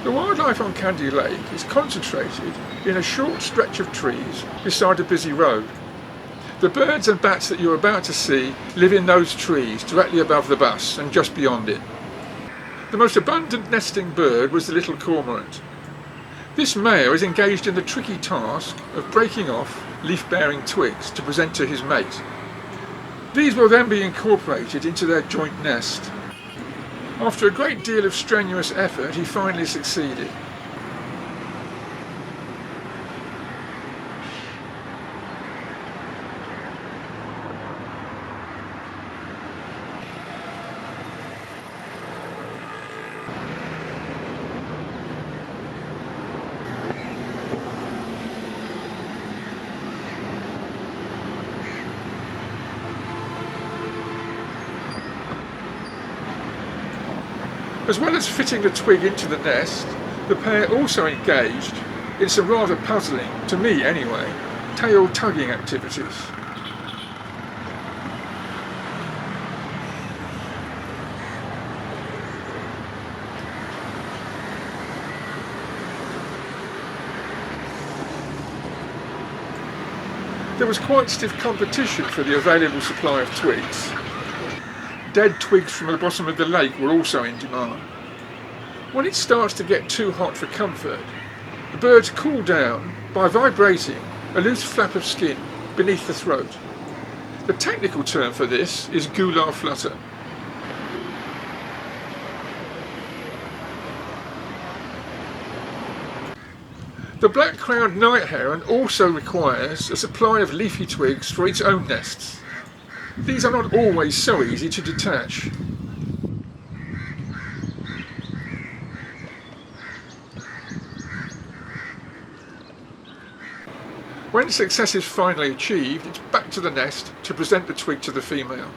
The wildlife on Kandy Lake is concentrated in a short stretch of trees beside a busy road. The birds and bats that you're about to see live in those trees directly above the bus and just beyond it. The most abundant nesting bird was the little cormorant. This male is engaged in the tricky task of breaking off leaf-bearing twigs to present to his mate. These will then be incorporated into their joint nest. After a great deal of strenuous effort, he finally succeeded. As well as fitting the twig into the nest, the pair also engaged in some rather puzzling, to me anyway, tail tugging activities. There was quite stiff competition for the available supply of twigs. Dead twigs from the bottom of the lake were also in demand. When it starts to get too hot for comfort, the birds cool down by vibrating a loose flap of skin beneath the throat. The technical term for this is gular flutter. The black-crowned night heron also requires a supply of leafy twigs for its own nests. These are not always so easy to detach. When success is finally achieved, it's back to the nest to present the twig to the female.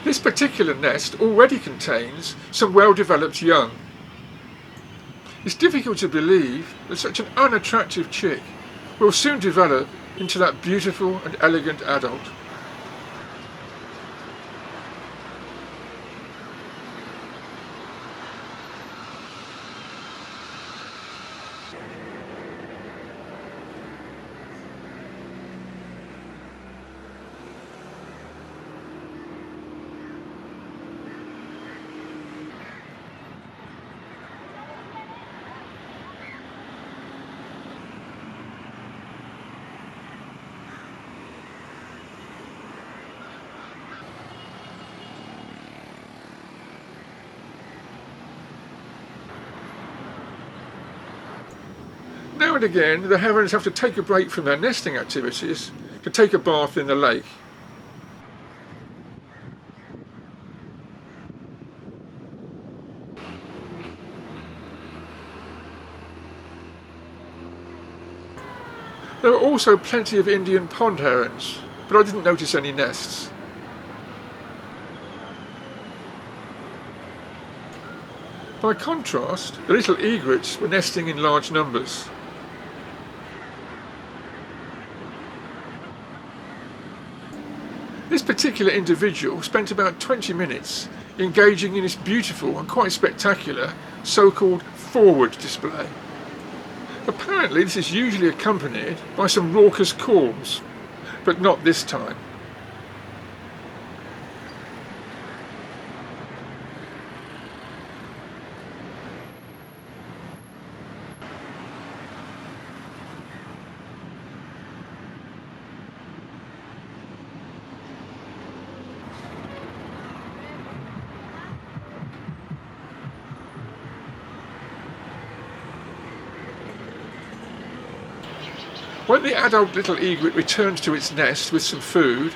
This particular nest already contains some well-developed young. It's difficult to believe that such an unattractive chick will soon develop into that beautiful and elegant adult. Now and again, the herons have to take a break from their nesting activities to take a bath in the lake. There are also plenty of Indian pond herons, but I didn't notice any nests. By contrast, the little egrets were nesting in large numbers. This particular individual spent about 20 minutes engaging in this beautiful and quite spectacular so-called forward display. Apparently this is usually accompanied by some raucous calls, but not this time. When the adult little egret returns to its nest with some food,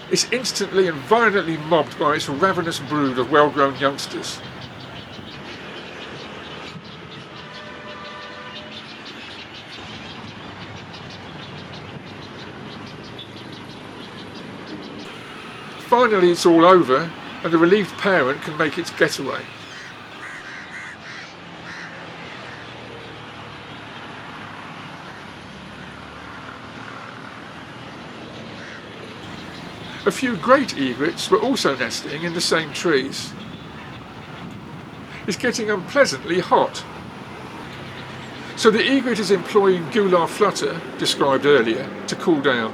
it's instantly and violently mobbed by its ravenous brood of well-grown youngsters. Finally it's all over and the relieved parent can make its getaway. A few great egrets were also nesting in the same trees. It's getting unpleasantly hot. So the egret is employing gular flutter, described earlier, to cool down.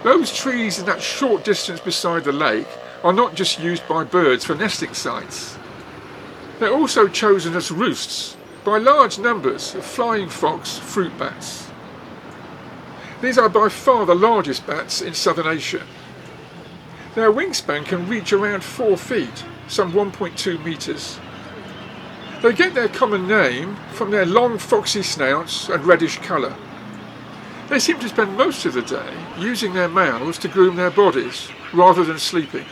Those trees in that short distance beside the lake are not just used by birds for nesting sites. They're also chosen as roosts by large numbers of flying fox fruit bats. These are by far the largest bats in southern Asia. Their wingspan can reach around 4 feet, some 1.2 metres. They get their common name from their long foxy snouts and reddish colour. They seem to spend most of the day using their mouths to groom their bodies, rather than sleeping.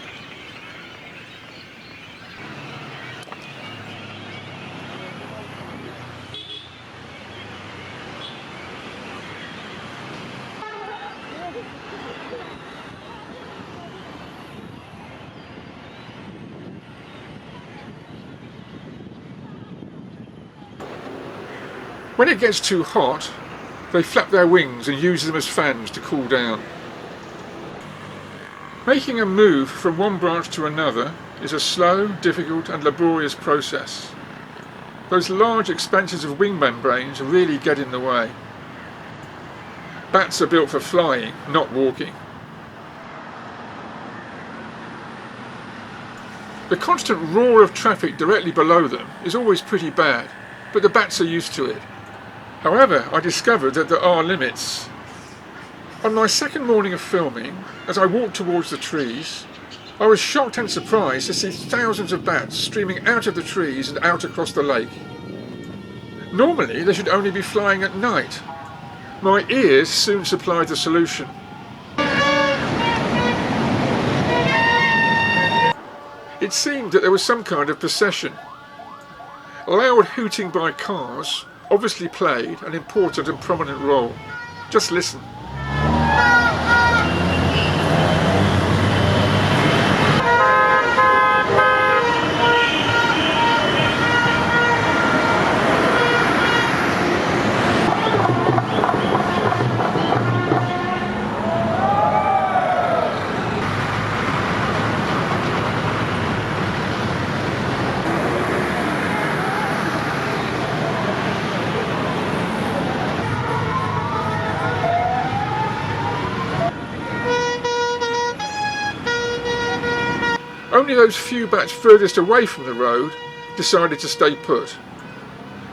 When it gets too hot, they flap their wings and use them as fans to cool down. Making a move from one branch to another is a slow, difficult and laborious process. Those large expanses of wing membranes really get in the way. Bats are built for flying, not walking. The constant roar of traffic directly below them is always pretty bad, but the bats are used to it. However, I discovered that there are limits. On my second morning of filming, as I walked towards the trees, I was shocked and surprised to see thousands of bats streaming out of the trees and out across the lake. Normally, they should only be flying at night. My ears soon supplied the solution. It seemed that there was some kind of procession. Loud hooting by cars obviously played an important and prominent role. Just listen. Only those few bats furthest away from the road decided to stay put.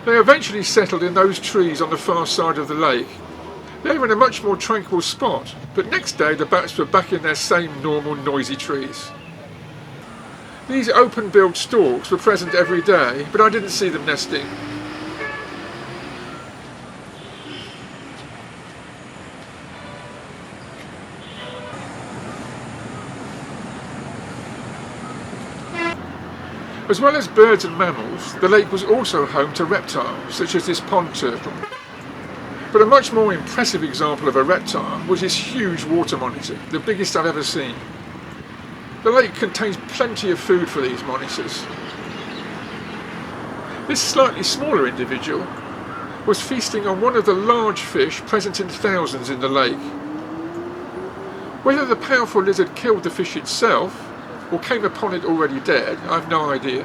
They eventually settled in those trees on the far side of the lake. They were in a much more tranquil spot, but next day the bats were back in their same normal noisy trees. These open-billed storks were present every day, but I didn't see them nesting. As well as birds and mammals, the lake was also home to reptiles, such as this pond turtle. But a much more impressive example of a reptile was this huge water monitor, the biggest I've ever seen. The lake contains plenty of food for these monitors. This slightly smaller individual was feasting on one of the large fish present in thousands in the lake. Whether the powerful lizard killed the fish itself or came upon it already dead, I have no idea.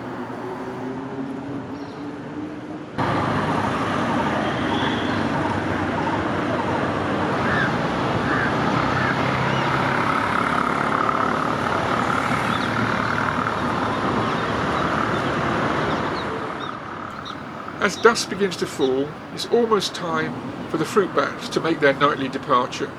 As dusk begins to fall, it's almost time for the fruit bats to make their nightly departure.